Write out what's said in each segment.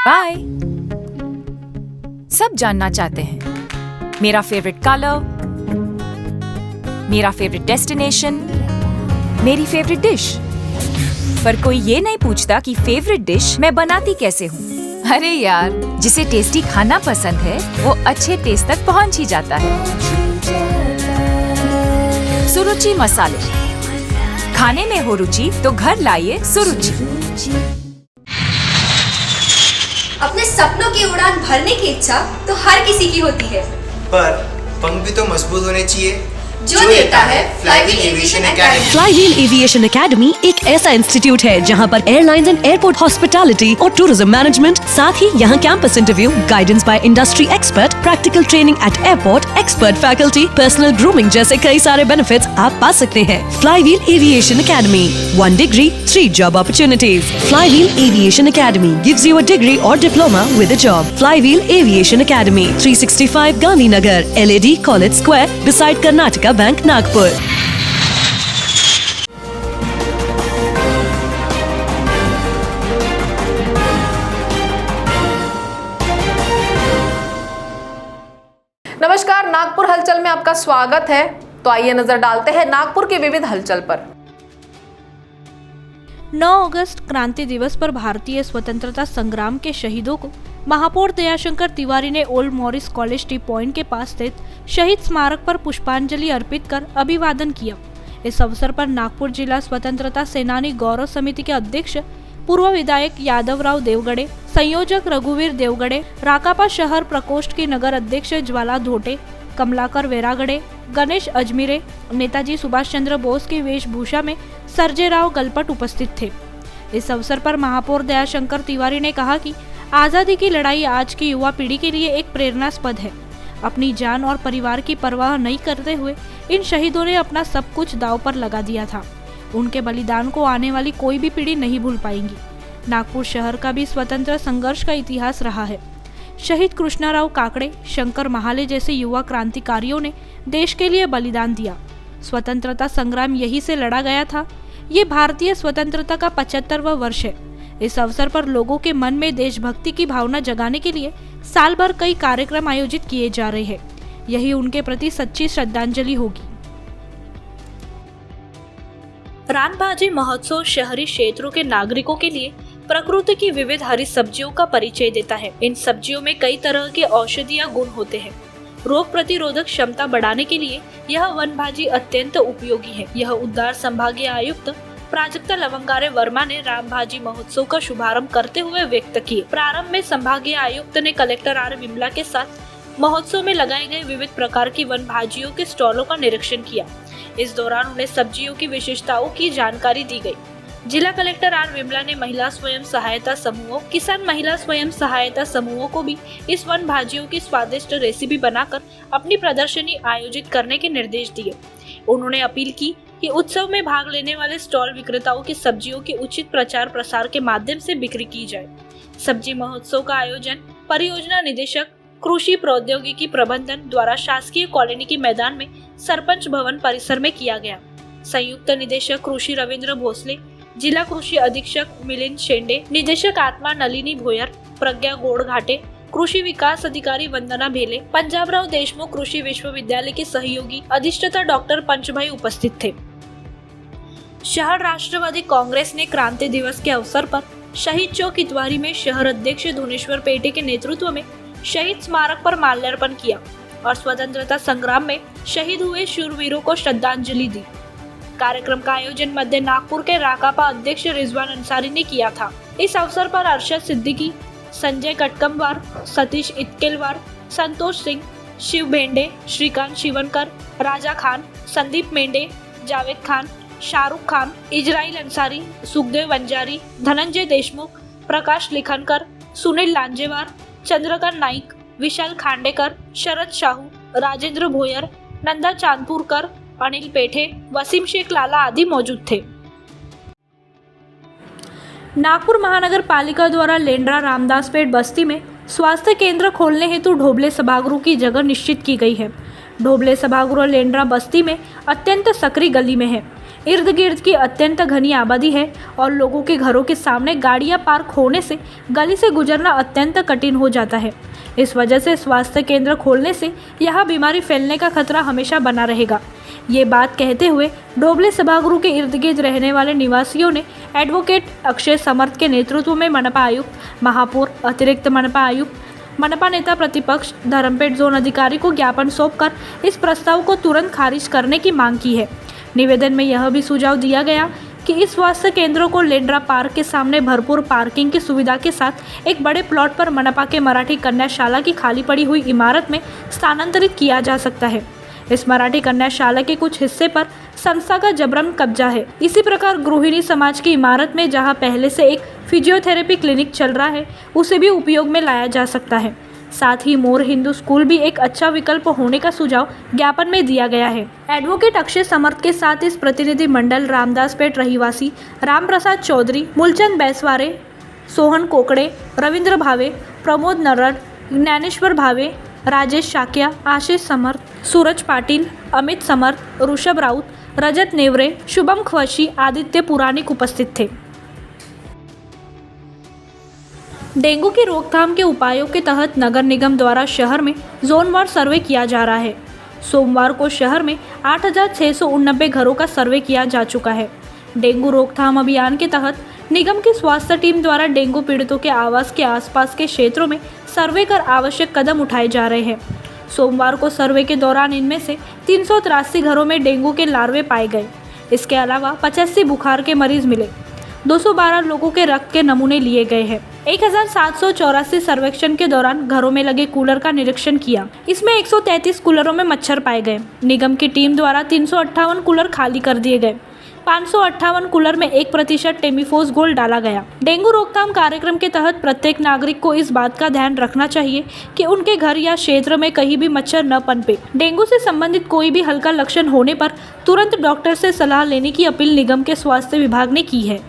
Bye. सब जानना चाहते हैं मेरा फेवरेट कलर, मेरा फेवरेट डेस्टिनेशन, मेरी फेवरेट डिश, पर कोई ये नहीं पूछता कि फेवरेट डिश मैं बनाती कैसे हूँ। अरे यार, जिसे टेस्टी खाना पसंद है वो अच्छे टेस्ट तक पहुँच ही जाता है। सुरुचि मसाले, खाने में हो रुचि तो घर लाइए सुरुचि। अपने सपनों की उड़ान भरने की इच्छा तो हर किसी की होती है, पर पंख भी तो मजबूत होने चाहिए जो देता है Flywheel aviation academy. Flywheel aviation academy एक ऐसा इंस्टीट्यूट है जहां पर एयरलाइंस एंड एयरपोर्ट हॉस्पिटैलिटी और टूरिज्म मैनेजमेंट, साथ ही यहां campus interview, guidance by industry expert, practical training at airport, expert faculty, personal grooming जैसे कई सारे बेनिफिट्स आप पा सकते हैं। Flywheel aviation academy, 1 degree 3 job opportunities. Flywheel aviation academy gives you a degree और diploma with a job. Flywheel aviation academy, 365 Gandhinagar, LAD college square, beside Karnataka bank, Nagpur. नमस्कार, नागपुर हलचल में आपका स्वागत है। तो आइए नजर डालते हैं नागपुर के विविध हलचल पर। 9 अगस्त क्रांति दिवस पर भारतीय स्वतंत्रता संग्राम के शहीदों को महापौर दयाशंकर तिवारी ने old Morris college T point के पास स्थित शहीद स्मारक पर पुष्पांजलि अर्पित कर अभिवादन किया। इस अवसर पर नागपुर जिला स्वतंत्रता सेनानी गौरव समिति के अध्यक्ष पूर्व विधायक यादवराव देवगड़े, संयोजक रघुवीर देवगड़े, राकापा शहर प्रकोष्ठ के नगर अध्यक्ष ज्वाला धोटे, कमलाकर वेरागड़े, गणेश अजमीरे, नेताजी सुभाष चंद्र बोस की वेशभूषा में सर्जेराव गलपट उपस्थित थे। इस अवसर पर महापौर दयाशंकर तिवारी ने कहा कि आज़ादी की लड़ाई आज की युवा पीढ़ी के लिए एक प्रेरणास्पद है। अपनी जान और परिवार की परवाह नहीं करते हुए इन शहीदों ने अपना सब कुछ दांव पर लगा दिया था। उनके बलिदान को आने वाली कोई भी पीढ़ी नहीं भूल पाएगी। नागपुर शहर का भी स्वतंत्र संघर्ष का इतिहास रहा है। शहीद कृष्णाराव काकड़े, शंकर महाले जैसे युवा क्रांतिकारियों ने देश के लिए बलिदान दिया। स्वतंत्रता संग्राम यही से लड़ा गया था। ये भारतीय स्वतंत्रता का 75वां वर्ष है। इस अवसर पर लोगों के मन में देशभक्ति की भावना जगाने के लिए साल भर कई कार्यक्रम आयोजित किए जा रहे हैं। यही उनके प्रति सच्ची श्रद्धांजलि होगी। रानभाजी महोत्सव शहरी क्षेत्रों के नागरिकों के लिए प्रकृति की विविध हरी सब्जियों का परिचय देता है। इन सब्जियों में कई तरह के औषधीय गुण होते हैं। रोग प्रतिरोधक क्षमता बढ़ाने के लिए यह वनभाजी अत्यंत उपयोगी है। यह उद्धार संभागीय आयुक्त प्राजक्ता लवंगारे वर्मा ने रामभाजी महोत्सव का शुभारंभ करते हुए व्यक्त किए। प्रारंभ में संभागीय आयुक्त ने कलेक्टर आर विमला के साथ महोत्सव में लगाए गए विविध प्रकार की वन भाजियों के स्टॉलों का निरीक्षण किया। इस दौरान उन्हें सब्जियों की विशेषताओं की जानकारी दी गई। जिला कलेक्टर आर विमला ने महिला स्वयं सहायता समूहों, किसान महिला स्वयं सहायता समूहों को भी इस वन भाजियों की स्वादिष्ट रेसिपी बनाकर अपनी प्रदर्शनी आयोजित करने के निर्देश दिए। उन्होंने अपील की कि उत्सव में भाग लेने वाले स्टॉल विक्रेताओं की सब्जियों की उचित प्रचार प्रसार के माध्यम से बिक्री की जाए। सब्जी महोत्सव का आयोजन परियोजना निदेशक कृषि प्रौद्योगिकी प्रबंधन द्वारा शासकीय कॉलोनी के मैदान में सरपंच भवन परिसर में किया गया। संयुक्त निदेशक कृषि रविंद्र भोसले, जिला कृषि अधीक्षक मिलिंद शेंडे, निदेशक आत्मा नलिनी भोयर, प्रज्ञा गोड़घाटे, कृषि विकास अधिकारी वंदना भेले, पंजाबराव देशमुख कृषि विश्वविद्यालय के सहयोगी अधिष्ठाता डॉक्टर पंचभाई उपस्थित थे। शहर राष्ट्रवादी कांग्रेस ने क्रांति दिवस के अवसर पर शहीद चौक इतवारी में शहर अध्यक्ष धुनेश्वर पेटे के नेतृत्व में शहीद स्मारक पर माल्यार्पण किया और स्वतंत्रता संग्राम में शहीद हुए शूरवीरों को श्रद्धांजलि दी। कार्यक्रम का आयोजन मध्य नागपुर के राकापा अध्यक्ष रिजवान अंसारी ने किया था। इस अवसर पर अरशद सिद्दीकी, संजय कटकमवार, सतीश इतकेलवार, संतोष सिंह, शिव भेंडे, श्रीकांत शिवनकर, राजा खान, संदीप मेंढे, जावेद खान, शाहरुख खान, इजराइल अंसारी, सुखदेव वंजारी, धनंजय देशमुख, प्रकाश लिखनकर, सुनील लांजेवार, चंद्रकर नाईक, विशाल खांडेकर, शरद शाहू, राजेंद्र भोयर, नंदा चांदपुरकर, अनिल पेठे, वसीम शेख लाला आदि मौजूद थे। नागपुर महानगर पालिका द्वारा लेंड्रा रामदासपेट बस्ती में स्वास्थ्य केंद्र खोलने हेतु ढोबले सभागृह की जगह निश्चित की गई है। ढोबले सभागृह लेंड्रा बस्ती में अत्यंत सकरी गली में है। इर्द गिर्द की अत्यंत घनी आबादी है और लोगों के घरों के सामने गाड़ियां पार्क होने से गली से गुजरना अत्यंत कठिन हो जाता है। इस वजह से स्वास्थ्य केंद्र खोलने से यहाँ बीमारी फैलने का खतरा हमेशा बना रहेगा। ये बात कहते हुए डोबले सभागृह के इर्द गिर्द रहने वाले निवासियों ने एडवोकेट अक्षय समर्थ के नेतृत्व में मनपा आयुक्त, महापौर, अतिरिक्त मनपा आयुक्त, मनपा नेता प्रतिपक्ष, धर्मपेट जोन अधिकारी को ज्ञापन सौंपकर इस प्रस्ताव को तुरंत खारिज करने की मांग की है। निवेदन में यह भी सुझाव दिया गया कि इस स्वास्थ्य केंद्रों को लेंड्रा पार्क के सामने भरपूर पार्किंग की सुविधा के साथ एक बड़े प्लॉट पर मनपा के मराठी कन्याशाला की खाली पड़ी हुई इमारत में स्थानांतरित किया जा सकता है। इस मराठी कन्याशाला के कुछ हिस्से पर संस्था का जबरन कब्जा है। इसी प्रकार गृहिणी समाज की इमारत में जहां पहले से एक फिजियोथेरेपी क्लिनिक चल रहा है, उसे भी उपयोग में लाया जा सकता है। साथ ही मोर हिंदू स्कूल भी एक अच्छा विकल्प होने का सुझाव ज्ञापन में दिया गया है। एडवोकेट अक्षय समर्थ के साथ इस प्रतिनिधि मंडल रामदासपेट रहिवासी राम प्रसाद चौधरी, मूलचंद बैसवारे, सोहन कोकड़े, रविंद्र भावे, प्रमोद नरड, ज्ञानेश्वर भावे, राजेश शाक्या, आशीष समर्थ, सूरज पाटिल, अमित समर्थ, ऋषभ राउत, रजत नेवरे, शुभम खवशी, आदित्य पुराणिक उपस्थित थे। डेंगू की रोकथाम के उपायों के तहत नगर निगम द्वारा शहर में जोनवार सर्वे किया जा रहा है। सोमवार को शहर में 8,689 घरों का सर्वे किया जा चुका है। डेंगू रोकथाम अभियान के तहत निगम की स्वास्थ्य टीम द्वारा डेंगू पीड़ितों के आवास के आसपास के क्षेत्रों में सर्वे कर आवश्यक कदम उठाए जा रहे हैं। सोमवार को सर्वे के दौरान इनमें से 383 घरों में डेंगू के लार्वे पाए गए। इसके अलावा 85 बुखार के मरीज मिले। 212 लोगों के रक्त के नमूने लिए गए हैं। 1784 सर्वेक्षण के दौरान घरों में लगे कूलर का निरीक्षण किया। इसमें 133 कूलरों में मच्छर पाए गए। निगम की टीम द्वारा 358 कूलर खाली कर दिए गए। 558 कूलर में 1% टेमीफोस घोल डाला गया। डेंगू रोकथाम कार्यक्रम के तहत प्रत्येक नागरिक को इस बात का ध्यान रखना चाहिए कि उनके घर या क्षेत्र में कहीं भी मच्छर न पनपे। डेंगू से संबंधित कोई भी हल्का लक्षण होने पर तुरंत डॉक्टर से सलाह लेने की अपील निगम के स्वास्थ्य विभाग ने की है।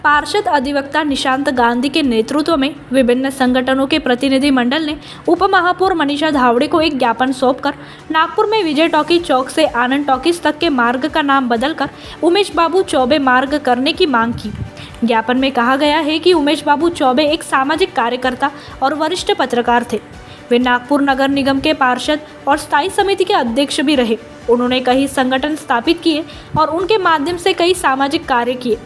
पार्षद अधिवक्ता निशांत गांधी के नेतृत्व में विभिन्न संगठनों के प्रतिनिधि मंडल ने उप महापौर मनीषा धावड़े को एक ज्ञापन सौंपकर नागपुर में विजय टॉकी चौक से आनंद टॉकीज तक के मार्ग का नाम बदलकर उमेश बाबू चौबे मार्ग करने की मांग की। ज्ञापन में कहा गया है कि उमेश बाबू चौबे एक सामाजिक कार्यकर्ता और वरिष्ठ पत्रकार थे। वे नागपुर नगर निगम के पार्षद और स्थायी समिति के अध्यक्ष भी रहे। उन्होंने कई संगठन स्थापित किए और उनके माध्यम से कई सामाजिक कार्य किए।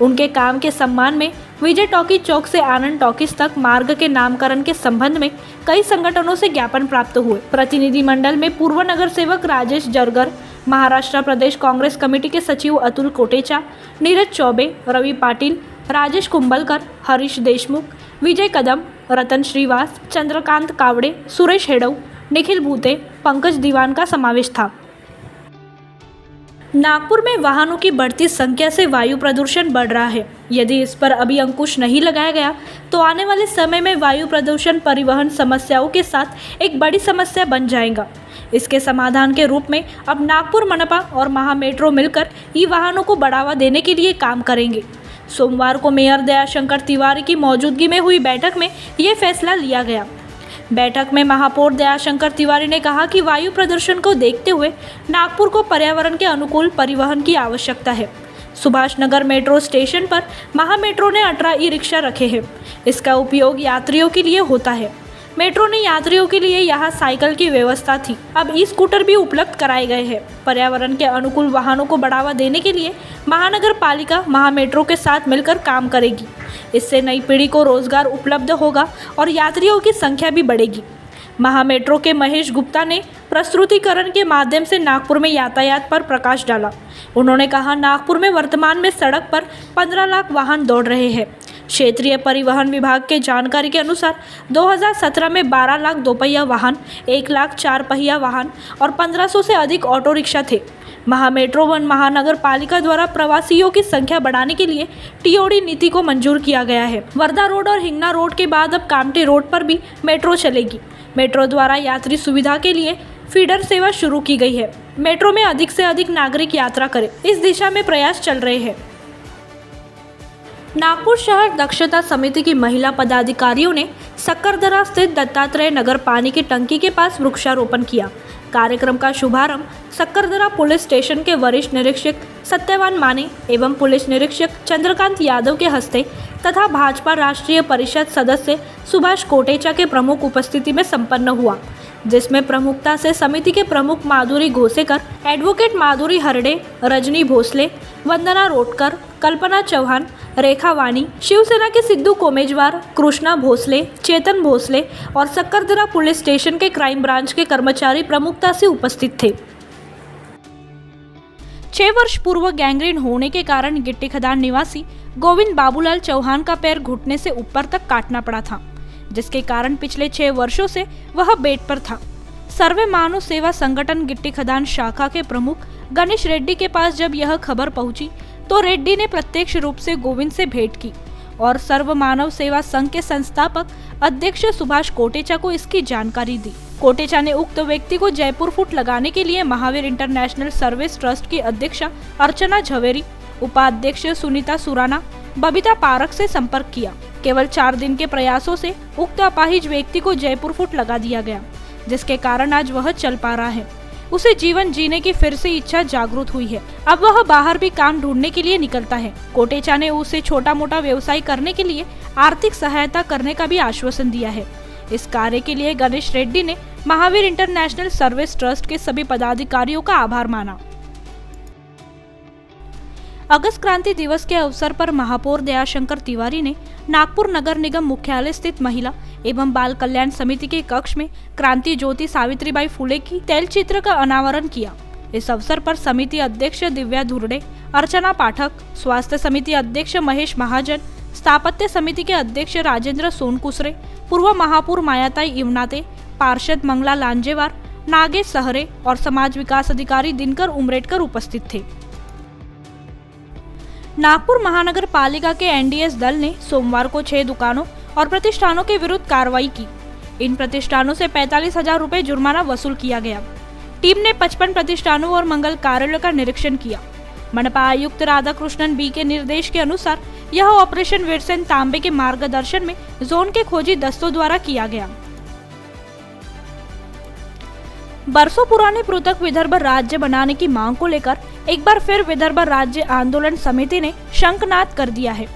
उनके काम के सम्मान में विजय टॉकी चौक से आनंद टॉकीज तक मार्ग के नामकरण के संबंध में कई संगठनों से ज्ञापन प्राप्त हुए। प्रतिनिधि मंडल में पूर्व नगर सेवक राजेश जरगर, महाराष्ट्र प्रदेश कांग्रेस कमेटी के सचिव अतुल कोटेचा, नीरज चौबे, रवि पाटिल, राजेश कुंभलकर, हरीश देशमुख, विजय कदम, रतन श्रीवास, चंद्रकांत कावड़े, सुरेश हेडव, निखिल भूते, पंकज दीवान का समावेश था। नागपुर में वाहनों की बढ़ती संख्या से वायु प्रदूषण बढ़ रहा है। यदि इस पर अभी अंकुश नहीं लगाया गया तो आने वाले समय में वायु प्रदूषण परिवहन समस्याओं के साथ एक बड़ी समस्या बन जाएगा। इसके समाधान के रूप में अब नागपुर मनपा और महा मेट्रो मिलकर ई वाहनों को बढ़ावा देने के लिए काम करेंगे। सोमवार को मेयर दयाशंकर तिवारी की मौजूदगी में हुई बैठक में ये फैसला लिया गया। बैठक में महापौर दयाशंकर तिवारी ने कहा कि वायु प्रदूषण को देखते हुए नागपुर को पर्यावरण के अनुकूल परिवहन की आवश्यकता है। सुभाष नगर मेट्रो स्टेशन पर महा मेट्रो ने 18 ई रिक्शा रखे हैं। इसका उपयोग यात्रियों के लिए होता है। मेट्रो ने यात्रियों के लिए यहाँ साइकिल की व्यवस्था थी, अब ई स्कूटर भी उपलब्ध कराए गए हैं। पर्यावरण के अनुकूल वाहनों को बढ़ावा देने के लिए महानगर पालिका महा मेट्रो के साथ मिलकर काम करेगी। इससे नई पीढ़ी को रोजगार उपलब्ध होगा और यात्रियों की संख्या भी बढ़ेगी। महा मेट्रो के महेश गुप्ता ने प्रस्तुतिकरण के माध्यम से नागपुर में यातायात पर प्रकाश डाला। उन्होंने कहा, नागपुर में वर्तमान में सड़क पर 15 लाख वाहन दौड़ रहे हैं। क्षेत्रीय परिवहन विभाग के जानकारी के अनुसार 2017 में 12 लाख दोपहिया वाहन, 1 लाख 4 पहिया वाहन और 1500 से अधिक ऑटो रिक्शा थे। महा मेट्रो व महानगर पालिका द्वारा प्रवासियों की संख्या बढ़ाने के लिए टीओडी नीति को मंजूर किया गया है। वर्धा रोड और हिंगना रोड के बाद अब कामठी रोड पर भी मेट्रो चलेगी। मेट्रो द्वारा यात्री सुविधा के लिए फीडर सेवा शुरू की गई है। मेट्रो में अधिक से अधिक नागरिक यात्रा करें, इस दिशा में प्रयास चल रहे हैं। नागपुर शहर दक्षता समिति की महिला पदाधिकारियों ने सक्करदरा स्थित दत्तात्रेय नगर पानी की टंकी के पास वृक्षारोपण किया। कार्यक्रम का शुभारंभ सक्करदरा पुलिस स्टेशन के वरिष्ठ निरीक्षक सत्यवान माने एवं पुलिस निरीक्षक चंद्रकांत यादव के हस्ते तथा भाजपा राष्ट्रीय परिषद सदस्य सुभाष कोटेचा के प्रमुख उपस्थिति में संपन्न हुआ, जिसमें प्रमुखता से समिति के प्रमुख माधुरी घोसेकर, एडवोकेट माधुरी हरडे, रजनी भोसले, वंदना रोटकर, कल्पना चौहान, रेखा वाणी, शिवसेना के सिद्धू कोमेजवार, कृष्णा भोसले, चेतन भोसले और सक्करदरा पुलिस स्टेशन के क्राइम ब्रांच के कर्मचारी प्रमुखता से उपस्थित थे। 6 वर्ष पूर्व गैंग्रीन होने के कारण गिट्टी खदान निवासी गोविंद बाबूलाल चौहान का पैर घुटने से ऊपर तक काटना पड़ा था, जिसके कारण पिछले 6 वर्षों से वह बेड पर था। सर्वे मानव सेवा संगठन गिट्टी खदान शाखा के प्रमुख गणेश रेड्डी के पास जब यह खबर पहुंची तो रेड्डी ने प्रत्यक्ष रूप से गोविंद से भेंट की और सर्व मानव सेवा संघ के संस्थापक अध्यक्ष सुभाष कोटेचा को इसकी जानकारी दी। कोटेचा ने उक्त व्यक्ति को जयपुर फुट लगाने के लिए महावीर इंटरनेशनल सर्विस ट्रस्ट की अध्यक्षा अर्चना झवेरी, उपाध्यक्ष सुनीता सुराना, बबीता पारक से संपर्क किया। केवल 4 दिन के प्रयासों से उक्त अपाहिज व्यक्ति को जयपुर फुट लगा दिया गया, जिसके कारण आज वह चल पा रहा है। उसे जीवन जीने की फिर से इच्छा जागृत हुई है। अब वह बाहर भी काम ढूंढने के लिए निकलता है। कोटेचा ने उसे छोटा मोटा व्यवसाय करने के लिए आर्थिक सहायता करने का भी आश्वासन दिया है। इस कार्य के लिए गणेश रेड्डी ने महावीर इंटरनेशनल सर्विस ट्रस्ट के सभी पदाधिकारियों का आभार माना। अगस्त क्रांति दिवस के अवसर पर महापौर दयाशंकर तिवारी ने नागपुर नगर निगम मुख्यालय स्थित महिला एवं बाल कल्याण समिति के कक्ष में क्रांति ज्योति सावित्रीबाई फुले की तैलचित्र का अनावरण किया। इस अवसर पर समिति अध्यक्ष दिव्या धुर्डे, अर्चना पाठक, स्वास्थ्य समिति अध्यक्ष महेश महाजन, स्थापत्य समिति के अध्यक्ष राजेंद्र सोनकुसरे, पूर्व महापौर मायाताई इवनाते, पार्षद मंगला लांजेवार, नागेश सहरे और समाज विकास अधिकारी दिनकर उमरेटकर उपस्थित थे। नागपुर महानगर पालिका के एनडीएस दल ने सोमवार को 6 दुकानों और प्रतिष्ठानों के विरुद्ध कार्रवाई की। इन प्रतिष्ठानों से 45,000 रुपए जुर्माना वसूल किया गया। टीम ने 55 प्रतिष्ठानों और मंगल कार्यालयों का निरीक्षण किया। मनपा आयुक्त राधाकृष्णन बी के निर्देश के अनुसार यह ऑपरेशन वीरसेन तांबे के मार्गदर्शन में जोन के खोजी दस्तों द्वारा किया गया। बरसों पुराने पृथक विदर्भ राज्य बनाने की मांग को लेकर एक बार फिर विदर्भ राज्य आंदोलन समिति ने शंखनाद कर दिया है।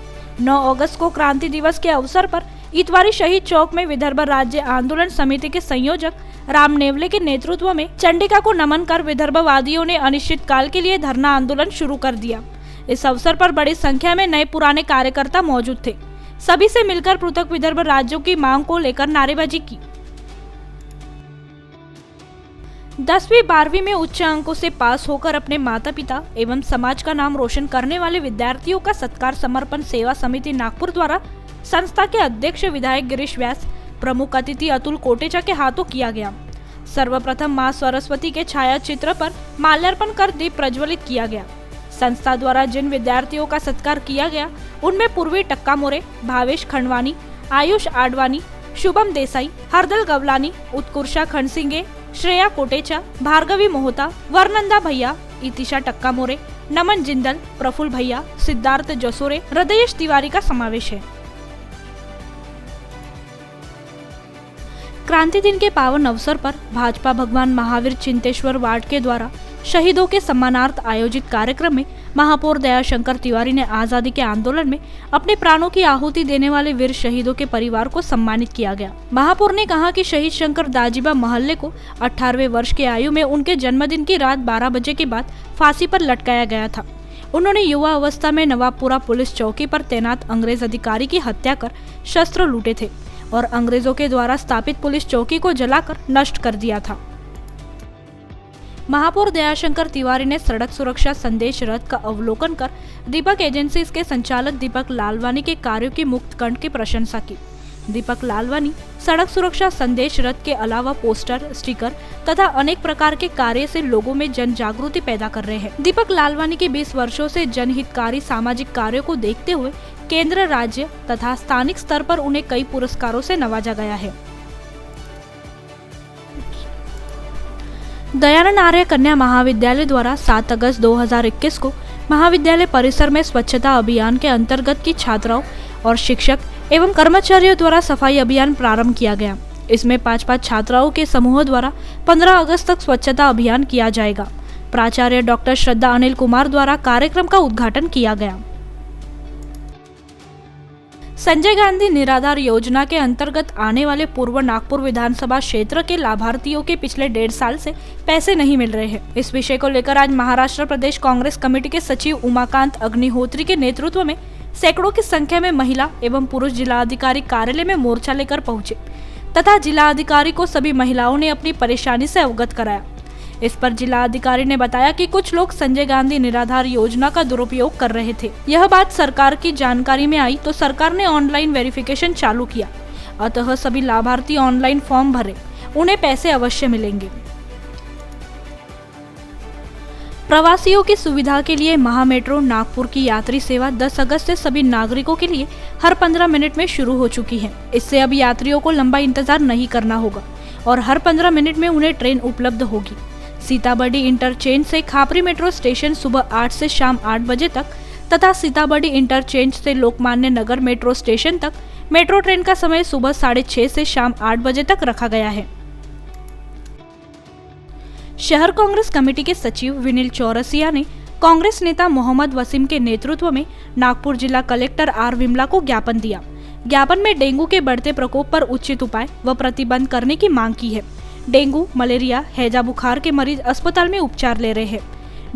9 अगस्त को क्रांति दिवस के अवसर पर इतवारी शहीद चौक में विदर्भ राज्य आंदोलन समिति के संयोजक राम नेवले के नेतृत्व में चंडिका को नमन कर विदर्भवादियों ने अनिश्चितकाल के लिए धरना आंदोलन शुरू कर दिया। इस अवसर पर बड़ी संख्या में नए पुराने कार्यकर्ता मौजूद थे। सभी से मिलकर पृथक विदर्भ राज्यों की मांग को लेकर नारेबाजी की। 10वीं 12वीं में उच्च अंकों से पास होकर अपने माता पिता एवं समाज का नाम रोशन करने वाले विद्यार्थियों का सत्कार समर्पण सेवा समिति नागपुर द्वारा संस्था के अध्यक्ष विधायक गिरीश व्यास, प्रमुख अतिथि अतुल कोटेचा के हाथों किया गया। सर्वप्रथम मां सरस्वती के छाया चित्र पर माल्यार्पण कर दीप प्रज्वलित किया गया। संस्था द्वारा जिन विद्यार्थियों का सत्कार किया गया उनमें पूर्वी टक्का मोरे, भावेश खंडवानी, आयुष आडवाणी, शुभम देसाई, हरदल गवलानी, उत्कुर्षा खंडसिंगे, श्रेया कोटेचा, भार्गवी मोहता, वर्नंदा भैया, इतिशा टक्का मोरे, नमन जिंदल, प्रफुल्ल भैया, सिद्धार्थ जसोरे, हृदयेश तिवारी का समावेश है। क्रांति दिन के पावन अवसर पर भाजपा भगवान महावीर चिंतेश्वर वार्ड के द्वारा शहीदों के सम्मानार्थ आयोजित कार्यक्रम में महापौर दयाशंकर तिवारी ने आजादी के आंदोलन में अपने प्राणों की आहुति देने वाले वीर शहीदों के परिवार को सम्मानित किया गया। महापौर ने कहा कि शहीद शंकर दाजीबा महल्ले को 18वें वर्ष की आयु में उनके जन्मदिन की रात 12 बजे के बाद फांसी पर लटकाया गया था। उन्होंने युवा अवस्था में नवाबपुरा पुलिस चौकी पर तैनात अंग्रेज अधिकारी की हत्या कर शस्त्र लूटे थे और अंग्रेजों के द्वारा स्थापित पुलिस चौकी को जलाकर नष्ट कर दिया था। महापौर दयाशंकर तिवारी ने सड़क सुरक्षा संदेश रथ का अवलोकन कर दीपक एजेंसीज के संचालक दीपक लालवानी के कार्यों की मुक्त कंठ की प्रशंसा की। दीपक लालवानी सड़क सुरक्षा संदेश रथ के अलावा पोस्टर, स्टिकर तथा अनेक प्रकार के कार्य से लोगों में जन जागृति पैदा कर रहे हैं। दीपक लालवानी के 20 वर्षों से जनहितकारी सामाजिक कार्यों को देखते हुए केंद्र, राज्य तथा स्थानिक स्तर पर उन्हें कई पुरस्कारों से नवाजा गया है। दयानंद आर्य कन्या महाविद्यालय द्वारा 7 अगस्त 2021 को महाविद्यालय परिसर में स्वच्छता अभियान के अंतर्गत की छात्राओं और शिक्षक एवं कर्मचारियों द्वारा सफाई अभियान प्रारंभ किया गया। इसमें 5-5 छात्राओं के समूह द्वारा 15 अगस्त तक स्वच्छता अभियान किया जाएगा। प्राचार्य डॉक्टर श्रद्धा अनिल कुमार द्वारा कार्यक्रम का उद्घाटन किया गया। संजय गांधी निराधार योजना के अंतर्गत आने वाले पूर्व नागपुर विधानसभा क्षेत्र के लाभार्थियों के पिछले 1.5 साल से पैसे नहीं मिल रहे हैं। इस विषय को लेकर आज महाराष्ट्र प्रदेश कांग्रेस कमेटी के सचिव उमाकांत अग्निहोत्री के नेतृत्व में सैकड़ों की संख्या में महिला एवं पुरुष जिलाधिकारी कार्यालय में मोर्चा लेकर पहुंचे तथा जिलाधिकारी को सभी महिलाओं ने अपनी परेशानी से अवगत कराया। इस पर जिलाधिकारी ने बताया कि कुछ लोग संजय गांधी निराधार योजना का दुरुपयोग कर रहे थे। यह बात सरकार की जानकारी में आई तो सरकार ने ऑनलाइन वेरिफिकेशन चालू किया, अतः सभी लाभार्थी ऑनलाइन फॉर्म भरे, उन्हें पैसे अवश्य मिलेंगे। प्रवासियों की सुविधा के लिए महा मेट्रो नागपुर की यात्री सेवा 10 अगस्त से सभी नागरिकों के लिए हर 15 मिनट में शुरू हो चुकी है। इससे अब यात्रियों को लंबा इंतजार नहीं करना होगा और हर 15 मिनट में उन्हें ट्रेन उपलब्ध होगी। सीताबर्डी इंटरचेंज से खापरी मेट्रो स्टेशन सुबह 8 से शाम 8 बजे तक तथा सीताबर्डी इंटरचेंज से लोकमान्य नगर मेट्रो स्टेशन तक मेट्रो ट्रेन का समय सुबह 6:30 से शाम 8 बजे तक रखा गया है। शहर कांग्रेस कमेटी के सचिव विनील चौरसिया ने कांग्रेस नेता मोहम्मद वसीम के नेतृत्व में नागपुर जिला कलेक्टर आर विमला को ज्ञापन दिया। ज्ञापन में डेंगू के बढ़ते प्रकोप पर उचित उपाय व प्रतिबंध करने की मांग की है। डेंगू, मलेरिया, हैजा बुखार के मरीज अस्पताल में उपचार ले रहे हैं।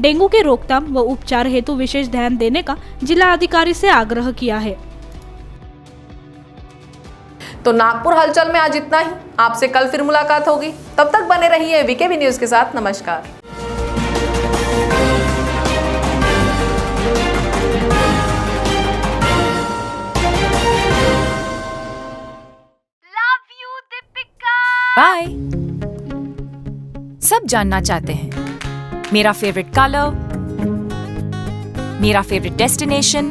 डेंगू के रोकथाम व उपचार हेतु विशेष ध्यान देने का जिला अधिकारी से आग्रह किया है। तो नागपुर हलचल में आज इतना ही। आपसे कल फिर मुलाकात होगी, तब तक बने रहिए वीकेबी न्यूज के साथ। नमस्कार। बाय। सब जानना चाहते हैं मेरा फेवरेट कलर, मेरा फेवरेट डेस्टिनेशन,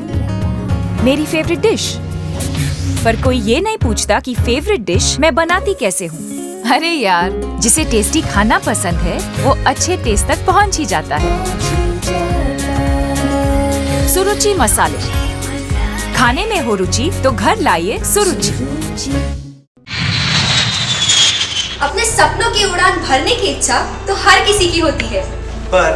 मेरी फेवरेट डिश, पर कोई ये नहीं पूछता कि फेवरेट डिश मैं बनाती कैसे हूँ। अरे यार, जिसे टेस्टी खाना पसंद है वो अच्छे टेस्ट तक पहुँच ही जाता है। सुरुचि मसाले, खाने में हो रुचि तो घर लाइए सुरुचि। अपने सपनों की उड़ान भरने की इच्छा तो हर किसी की होती है, पर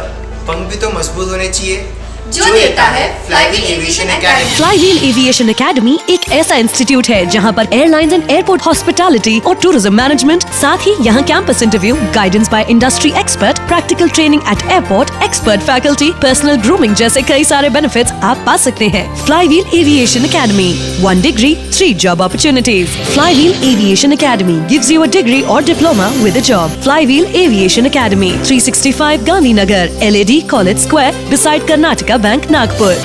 पंख भी तो मजबूत होने चाहिए जो देता है Flywheel aviation academy. Flywheel aviation academy एक ऐसा इंस्टीट्यूट है जहां पर एयरलाइंस एंड एयरपोर्ट हॉस्पिटैलिटी और टूरिज्म मैनेजमेंट, साथ ही यहां campus interview, guidance by industry expert, practical training at airport, expert faculty, personal grooming जैसे कई सारे बेनिफिट्स आप पा सकते हैं। Flywheel aviation academy, 1 degree, 3 job opportunities. Flywheel Aviation Academy gives you a degree or diploma with a job. Flywheel Aviation Academy, 365 Gandhinagar, LAD College Square, beside Karnataka Bank, Nagpur.